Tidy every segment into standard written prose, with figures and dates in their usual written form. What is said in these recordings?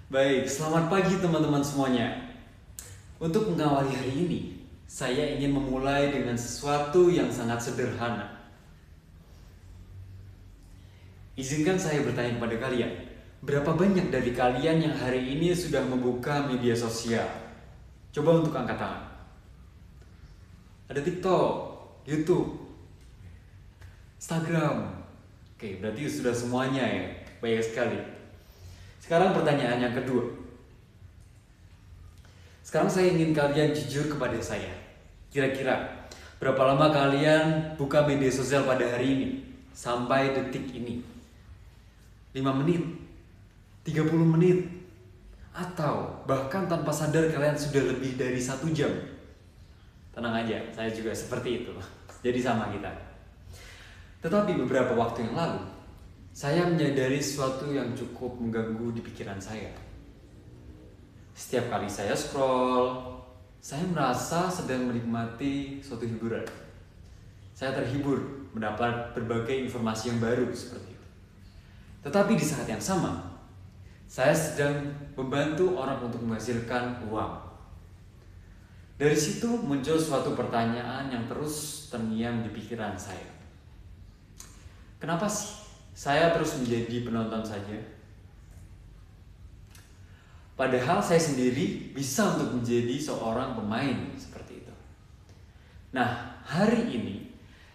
Baik, selamat pagi teman-teman semuanya. Untuk mengawali hari ini, saya ingin memulai dengan sesuatu yang sangat sederhana. Izinkan saya bertanya kepada kalian, berapa banyak dari kalian yang hari ini sudah membuka media sosial? Coba untuk angkat tangan. Ada TikTok, YouTube, Instagram. Oke, berarti sudah semuanya ya. Banyak sekali. Sekarang pertanyaan yang kedua. Sekarang saya ingin kalian jujur kepada saya. Kira-kira berapa lama kalian buka media sosial pada hari ini? Sampai detik ini. 5 menit? 30 menit? Atau bahkan tanpa sadar kalian sudah lebih dari 1 jam? Tenang aja, saya juga seperti itu. Jadi sama kita. Tetapi beberapa waktu yang lalu, saya menyadari sesuatu yang cukup mengganggu di pikiran saya. Setiap kali saya scroll, saya merasa sedang menikmati suatu hiburan. Saya terhibur mendapat berbagai informasi yang baru seperti itu. Tetapi di saat yang sama, saya sedang membantu orang untuk menghasilkan uang. Dari situ muncul suatu pertanyaan yang terus terngiang di pikiran saya. Kenapa sih saya terus menjadi penonton saja? Padahal saya sendiri bisa untuk menjadi seorang pemain seperti itu. Nah, hari ini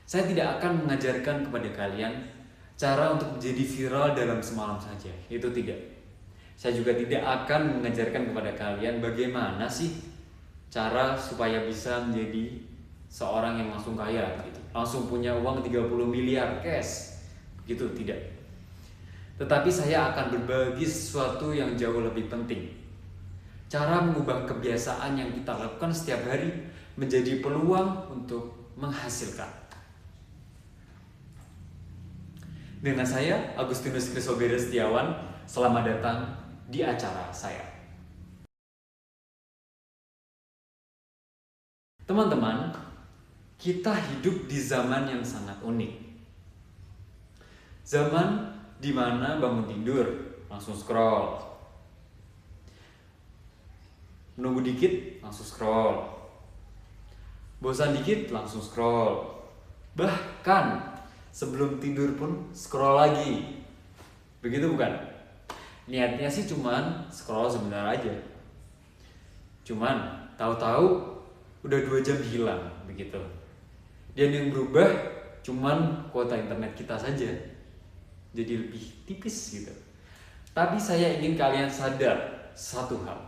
saya tidak akan mengajarkan kepada kalian cara untuk menjadi viral dalam semalam saja. Itu tidak. Saya juga tidak akan mengajarkan kepada kalian bagaimana sih cara supaya bisa menjadi seorang yang langsung kaya gitu. Langsung punya uang 30 miliar cash. Begitu tidak. Tetapi saya akan berbagi sesuatu yang jauh lebih penting. Cara mengubah kebiasaan yang kita lakukan setiap hari menjadi peluang untuk menghasilkan. Dengan saya, Agustinus Crisobeda Setiawan, selamat datang di acara saya. Teman-teman, kita hidup di zaman yang sangat unik. Zaman di mana bangun tidur, langsung scroll. Menunggu dikit, langsung scroll. Bosan dikit, langsung scroll. Bahkan sebelum tidur pun scroll lagi. Begitu bukan? Niatnya sih cuman scroll sebentar aja. Cuman tahu-tahu udah 2 jam hilang begitu. Dan yang berubah cuman kuota internet kita saja. Jadi lebih tipis gitu. Tapi saya ingin kalian sadar satu hal.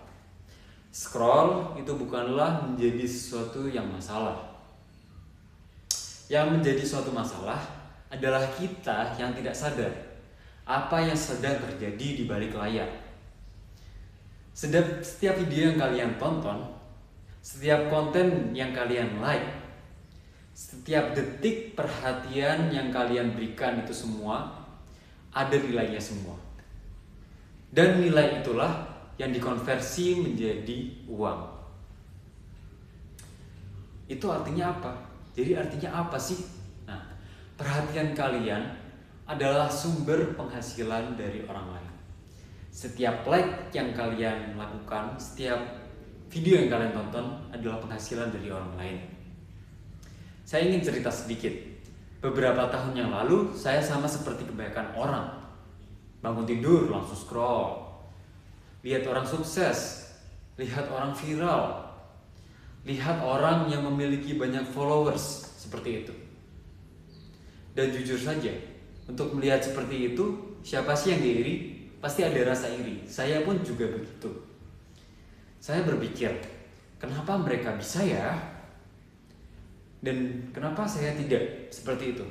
Scroll itu bukanlah menjadi sesuatu yang masalah. Yang menjadi suatu masalah adalah kita yang tidak sadar apa yang sedang terjadi di balik layar. Setiap video yang kalian tonton, setiap konten yang kalian like, setiap detik perhatian yang kalian berikan itu semua ada nilainya semua. Dan nilai itulah yang dikonversi menjadi uang. Itu artinya apa? Jadi artinya apa sih? Nah, perhatian kalian adalah sumber penghasilan dari orang lain. Setiap like yang kalian lakukan, setiap video yang kalian tonton adalah penghasilan dari orang lain. Saya ingin cerita sedikit. Beberapa tahun yang lalu, saya sama seperti kebanyakan orang. Bangun tidur, langsung scroll. Lihat orang sukses, lihat orang viral, lihat orang yang memiliki banyak followers, seperti itu. Dan jujur saja, untuk melihat seperti itu, siapa sih yang diiri? Pasti ada rasa iri. Saya pun juga begitu. Saya berpikir, kenapa mereka bisa ya? Dan kenapa saya tidak seperti itu?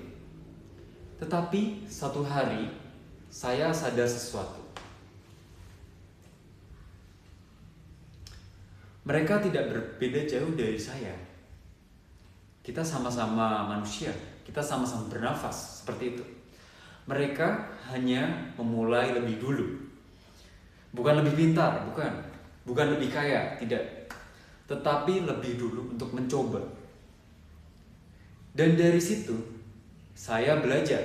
Tetapi satu hari, saya sadar sesuatu. Mereka tidak berbeda jauh dari saya. Kita sama-sama manusia, kita sama-sama bernafas, seperti itu. Mereka hanya memulai lebih dulu. Bukan lebih pintar, bukan lebih kaya, tidak. Tetapi lebih dulu untuk mencoba. Dan dari situ, saya belajar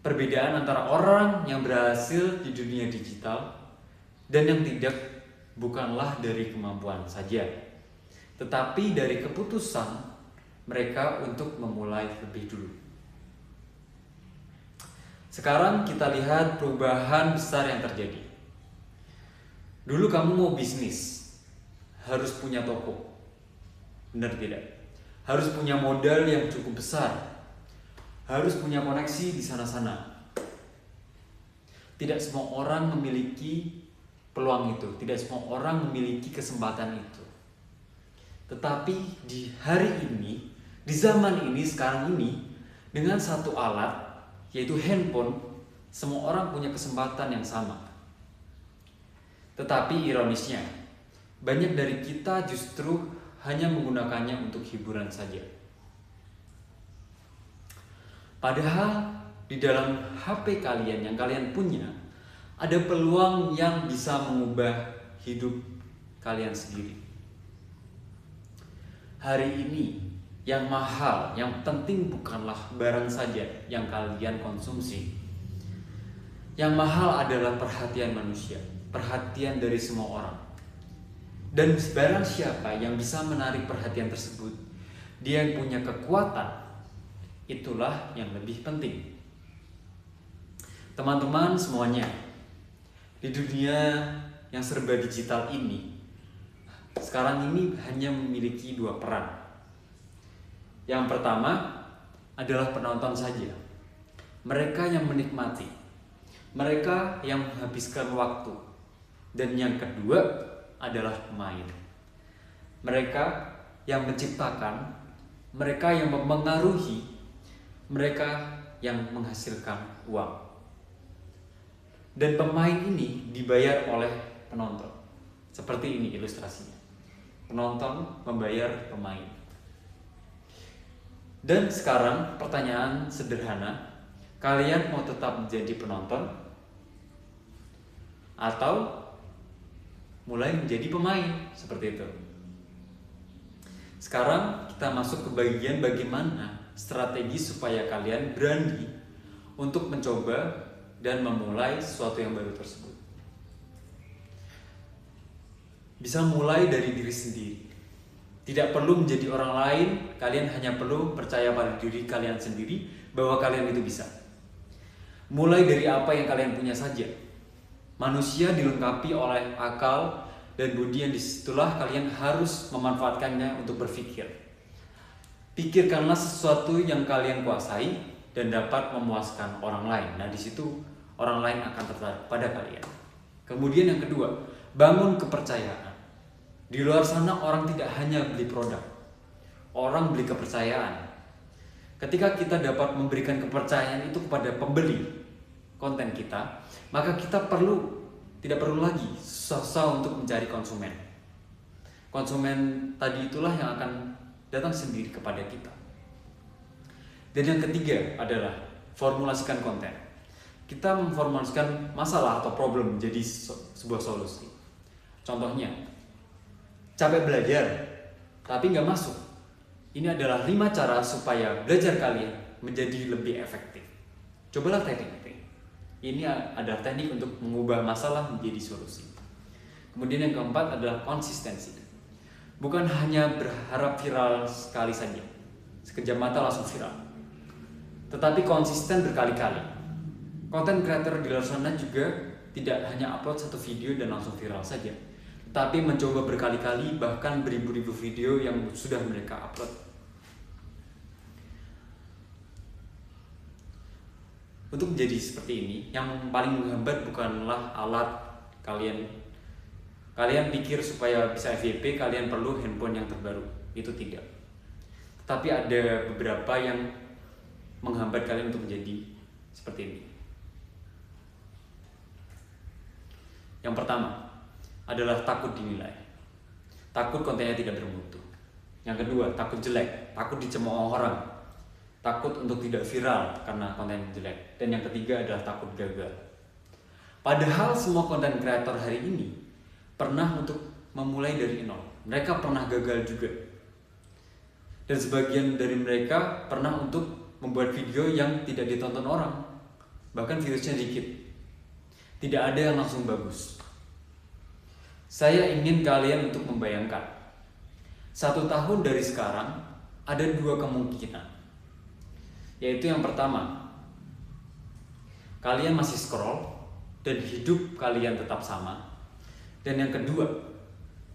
perbedaan antara orang yang berhasil di dunia digital Dan yang tidak bukanlah dari kemampuan saja, tetapi dari keputusan mereka untuk memulai lebih dulu. Sekarang kita lihat perubahan besar yang terjadi. Dulu kamu mau bisnis, harus punya toko. Benar tidak? Harus punya modal yang cukup besar. Harus punya koneksi di sana-sana. Tidak semua orang memiliki peluang itu, tidak semua orang memiliki kesempatan itu. Tetapi di hari ini, di zaman ini, sekarang ini, dengan satu alat, yaitu handphone, semua orang punya kesempatan yang sama. Tetapi ironisnya, banyak dari kita justru hanya menggunakannya untuk hiburan saja. Padahal di dalam HP kalian yang kalian punya, ada peluang yang bisa mengubah hidup kalian sendiri. Hari ini yang mahal, yang penting bukanlah barang saja yang kalian konsumsi. Yang mahal adalah perhatian manusia, perhatian dari semua orang. Dan barang siapa yang bisa menarik perhatian tersebut, dia yang punya kekuatan, itulah yang lebih penting. Teman-teman semuanya, di dunia yang serba digital ini, sekarang ini hanya memiliki dua peran. Yang pertama adalah penonton saja. Mereka yang menikmati, mereka yang menghabiskan waktu. Dan yang kedua adalah pemain. Mereka yang menciptakan, mereka yang mempengaruhi, mereka yang menghasilkan uang. Dan pemain ini dibayar oleh penonton. Seperti ini ilustrasinya. Penonton membayar pemain. Dan sekarang pertanyaan sederhana, kalian mau tetap menjadi penonton atau mulai menjadi pemain? Seperti itu. Sekarang kita masuk ke bagian bagaimana strategi supaya kalian berani untuk mencoba dan memulai sesuatu yang baru tersebut. Bisa mulai dari diri sendiri. Tidak perlu menjadi orang lain, kalian hanya perlu percaya pada diri kalian sendiri bahwa kalian itu bisa. Mulai dari apa yang kalian punya saja. Manusia dilengkapi oleh akal dan budi yang disitulah kalian harus memanfaatkannya untuk berpikir. Pikirkanlah sesuatu yang kalian kuasai dan dapat memuaskan orang lain. Nah, di situ orang lain akan tertarik pada kalian. Kemudian yang kedua, bangun kepercayaan. Di luar sana orang tidak hanya beli produk, orang beli kepercayaan. Ketika kita dapat memberikan kepercayaan itu kepada pembeli konten kita, maka kita tidak perlu lagi susah untuk mencari konsumen. Konsumen tadi itulah yang akan datang sendiri kepada kita. Dan yang ketiga adalah formulasikan konten. Kita memformulasikan masalah atau problem menjadi sebuah solusi. Contohnya, capek belajar tapi nggak masuk. Ini adalah 5 cara supaya belajar kalian menjadi lebih efektif. Cobalah teknik ini. Ini adalah teknik untuk mengubah masalah menjadi solusi. Kemudian yang keempat adalah konsistensi. Bukan hanya berharap viral sekali saja, sekejap mata langsung viral, tetapi konsisten berkali-kali. Content creator di luar sana juga tidak hanya upload satu video dan langsung viral saja, tapi mencoba berkali-kali, bahkan beribu-ribu video yang sudah mereka upload. Untuk menjadi seperti ini, yang paling menghambat bukanlah alat kalian. Kalian pikir supaya bisa FYP, kalian perlu handphone yang terbaru. Itu tidak. Tapi ada beberapa yang menghambat kalian untuk menjadi seperti ini. Yang pertama adalah takut dinilai. Takut kontennya tidak bermutu. Yang kedua, takut jelek, takut dicemooh orang, takut untuk tidak viral karena konten jelek. Dan yang ketiga adalah takut gagal. Padahal semua konten kreator hari ini pernah untuk memulai dari nol. Mereka pernah gagal juga. Dan sebagian dari mereka pernah untuk membuat video yang tidak ditonton orang. Bahkan views-nya dikit. Tidak ada yang langsung bagus. Saya ingin kalian untuk membayangkan 1 tahun dari sekarang ada 2 kemungkinan. Yaitu yang pertama, kalian masih scroll dan hidup kalian tetap sama. Dan yang kedua,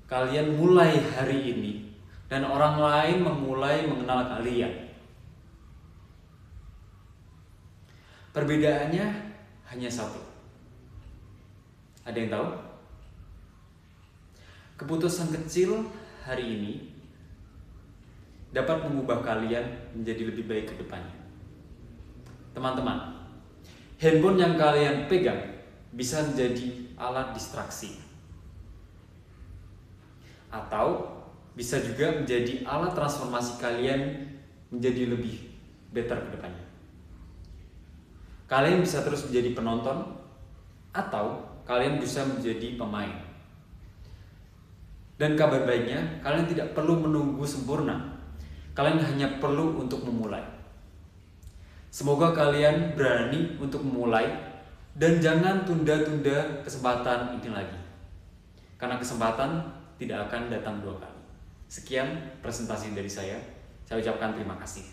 kalian mulai hari ini dan orang lain memulai mengenal kalian. Perbedaannya hanya satu. Ada yang tahu? Keputusan kecil hari ini dapat mengubah kalian menjadi lebih baik ke depannya. Teman-teman, handphone yang kalian pegang bisa menjadi alat distraksi. Atau bisa juga menjadi alat transformasi kalian menjadi lebih better ke depannya. Kalian bisa terus menjadi penonton atau kalian bisa menjadi pemain. Dan kabar baiknya, kalian tidak perlu menunggu sempurna. Kalian hanya perlu untuk memulai. Semoga kalian berani untuk memulai dan jangan tunda-tunda kesempatan ini lagi. Karena kesempatan tidak akan datang 2 kali. Sekian presentasi dari saya. Saya ucapkan terima kasih.